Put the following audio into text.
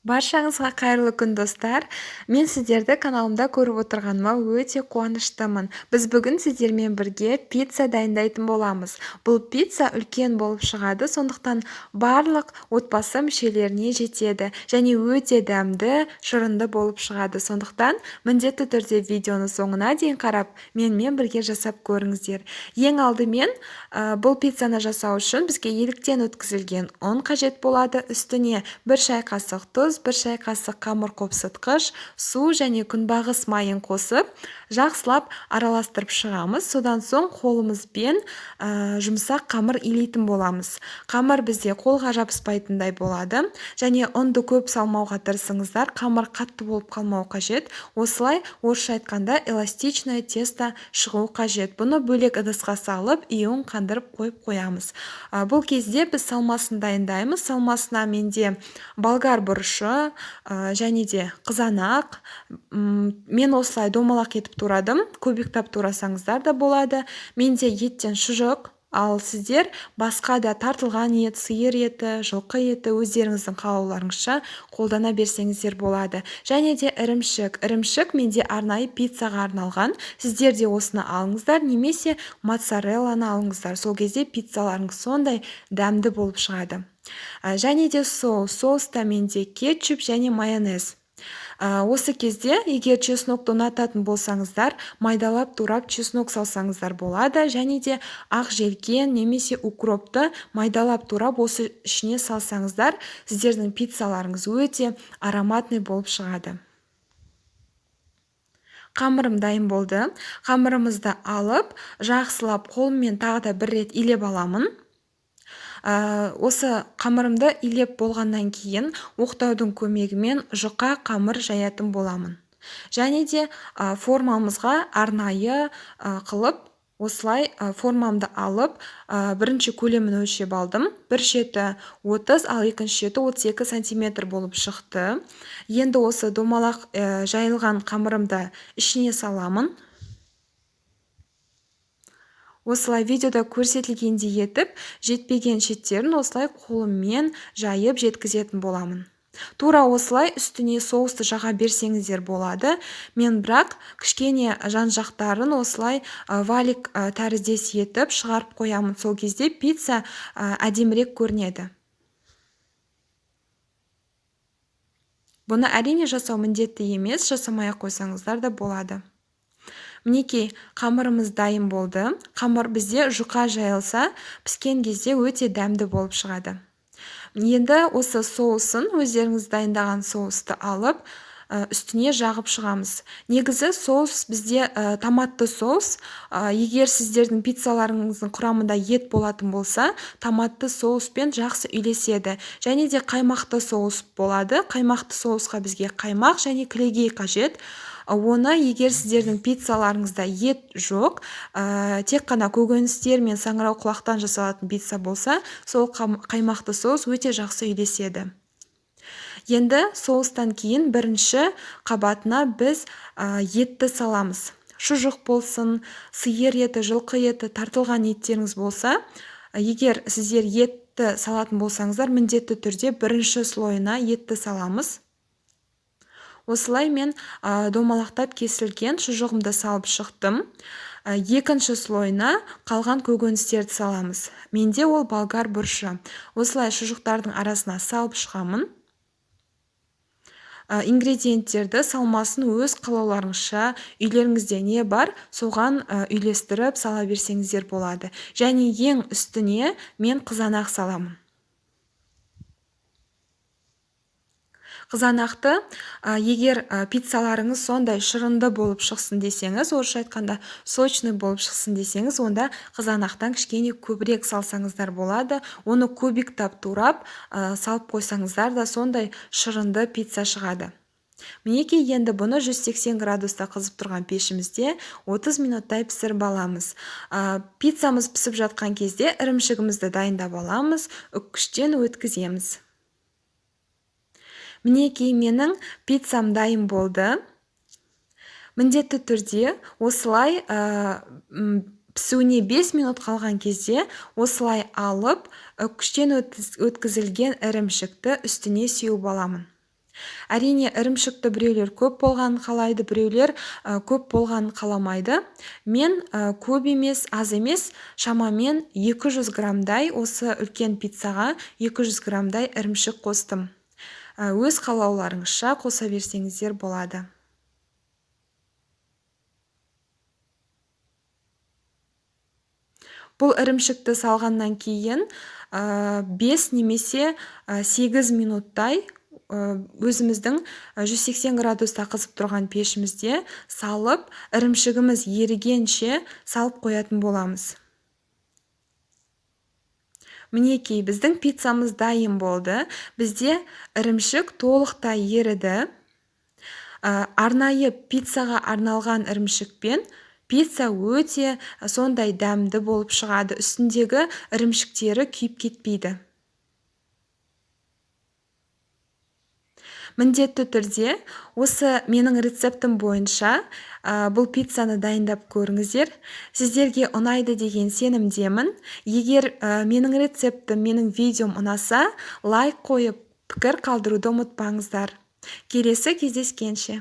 Баршаңызға қайырлы күн достар. Мен сіздерді каналымда көріп отырғаныма өте қуаныштымын. Біз бүгін сіздермен бірге пицца дайындайтын боламыз. Бұл пицца үлкен болып шығады, сондықтан барлық отбасы мүшелеріне жетеді және өте дәмді, шырынды болып шығады. Сондықтан міндетті түрде видеоны соңына дейін қарап, менімен бірге жасап көріңіздер. Ең алдымен бұл пиццаны жасау үшін бізге еліктен өткізілген ұн қажет болады. Үстіне 1 шай қасық тұз, 1 шай қасық қамыр қопсытқыш, су және күнбағыс майын қосып, жақсылап араластырып шығамыз. Содан соң қолымызбен жұмсақ қамыр илейтін боламыз. Қамыр бізде қолға жабыспайтындай болады және ұнды көп салмауға тырысыңыздар, қамыр қатты болып қалмау қажет. Осылай орысша айтқанда эластичное тесто шығу қажет. Бұны бөлек ыдысқа салып, июн қандырып қойып қоямыз. Бұл кезде біз салмасын дайындаймыз. Салмасына менде болгар бұрышы және де қызанақ. Мен осылай домалақ етіп турадым. Көбіктап турасаңыздар да болады. Менде еттен шұжық, ал сіздер басқа да тартылған ет, сиыр еті, жылқы еті өздеріңіздің қалауларыңызша қолдана берсеңіздер болады. Және де ірімшік. Ірімшік менде арнайы пиццаға арналған. Сіздер де осыны алыңыздар, немесе моцарелланы алыңыздар. Сол кезде пиццаларыңыз сондай дәмді болып шығады. Және де соуста менде кетчуп және майонез. Осы кезде егер чеснокты ұнататын болсаңыздар, майдалап турап чеснок салсаңыздар болады, және де ақ желкен немесе укропты майдалап турап осы ішіне салсаңыздар, сіздердің пиццаларыңыз өте ароматный болып шығады. Қамырым дайын болды. Қамырымызды алып, жақсылап қолыммен тағы да 1 рет илеп аламын. Осы қамырымды илеп болғаннан кейін оқтаудың көмегімен жұқа қамыр жаятын боламын. Және де формамызға арнайы қылып, осылай формамды алып, бірінші көлемін өлшеп алдым. Bir шеті 30, ал екінші шеті 32 сантиметр болып шықты. Енді осы домалақ жайылған қамырымды ішіне саламын. Осылай видеода көрсетілгендей етіп, жетпеген шеттерін осылай қолыммен жайып жеткізетін боламын. Тура осылай үстіне соусты жаға берсеңіздер болады. Мен бірақ кішкене жан-жақтарын осылай валик тәріздес етіп шығарып қоямын. Сол кезде пицца әдемірек көрінеді. Бұны әрине жасау міндетті емес, жасамай-ақ қойсаңыздар да болады. Мінекей, қамырымыз дайын болды. Қамыр бізде жұқа жайылса, піскен кезде өте дәмді болып шығады. Енді осы соусын, өздеріңіз дайындаған соусты алып, үстіне жағып шығамыз. Негізі соус бізде томатты соус. Егер сіздердің пиццаларыңыздың құрамында ет болатын болса, томатты соуспен жақсы үйлеседі. Және де қаймақты соус болады. Қаймақты соусқа бізге қаймақ және кілегей қажет. Оны егер сіздердің пиццаларыңызда ет жоқ, тек қана көкөністер мен саңырау құлақтан жасалатын пицца болса, сол қаймақты соус өте жақсы үйлеседі. Енді соустан кейін бірінші қабатына біз етті саламыз. Шұжық болсын, сиыр еті, жылқы еті, тартылған еттеріңіз болса, егер сіздер етті салатын болсаңыздар, міндетті түрде бірінші слойына етті саламыз. Осылай мен домалақтап кесілген шұжығымды салып шықтым. Екінші слойына қалған көкөністерді саламыз. Менде ол болгар бұрышы. Осылай шұжықтардың арасына салып шығамын. Ингредиенттерді салмасын өз қалауларыңызша, үйлеріңізде не бар, соған үйлестіріп сала берсеңіздер болады. Және ең үстіне мен қызанақ саламын. Қызанақты егер пиццаларыңыз сондай шырынды болып шықсын десеңіз, орысша айтқанда сочный болып шықсын десеңіз, онда қызанақтан кішкене көбірек салсаңыздар болады. Оны көбіктап турап салып қойсаңыздар да сондай шырынды пицца шығады. Мінекей, енді бұны 180 градуста қызып тұрған пешімізде 30 минуттай пісіріп аламыз. Пиццамыз пісіп жатқан кезде ірімшігімізді дайындап аламыз, үккіштен өткіземіз. Мінекей, менің пиццам дайын болды. Міндетті түрде осылай пісуіне 5 минут қалған кезде осылай алып, үккіштен өткізілген ірімшікті үстіне сеуіп аламын. Әрине, ірімшікті біреулер көп болғанын қалайды, біреулер көп болғанын қаламайды. Мен көп емес, аз емес, шамамен 200 граммдай осы үлкен пиццаға 200 граммдай ірімшік қостым. Өз қалауларыңызша қоса берсеңіздер болады. Бұл ірімшікті салғаннан кейін 5 немесе 8 минуттай өзіміздің 180 градуста қызып тұрған пешімізде салып, ірімшігіміз ерігенше салып қоятын боламыз. Мінекей, біздің пиццамыз дайын болды. Бізде ірімшік толықтай еріді. Арнайы пиццаға арналған ірімшікпен пицца өте сондай дәмді болып шығады. Үстіндегі ірімшіктері күйіп кетпейді. Міндетті түрде осы менің рецептім бойынша бұл пиццаны дайындап көріңіздер. Сіздерге ұнайды деген сенімдемін. Егер менің рецептім, менің видеом ұнаса, лайк қойып, пікір қалдыруды ұмытпаңыздар. Келесі кездескенше.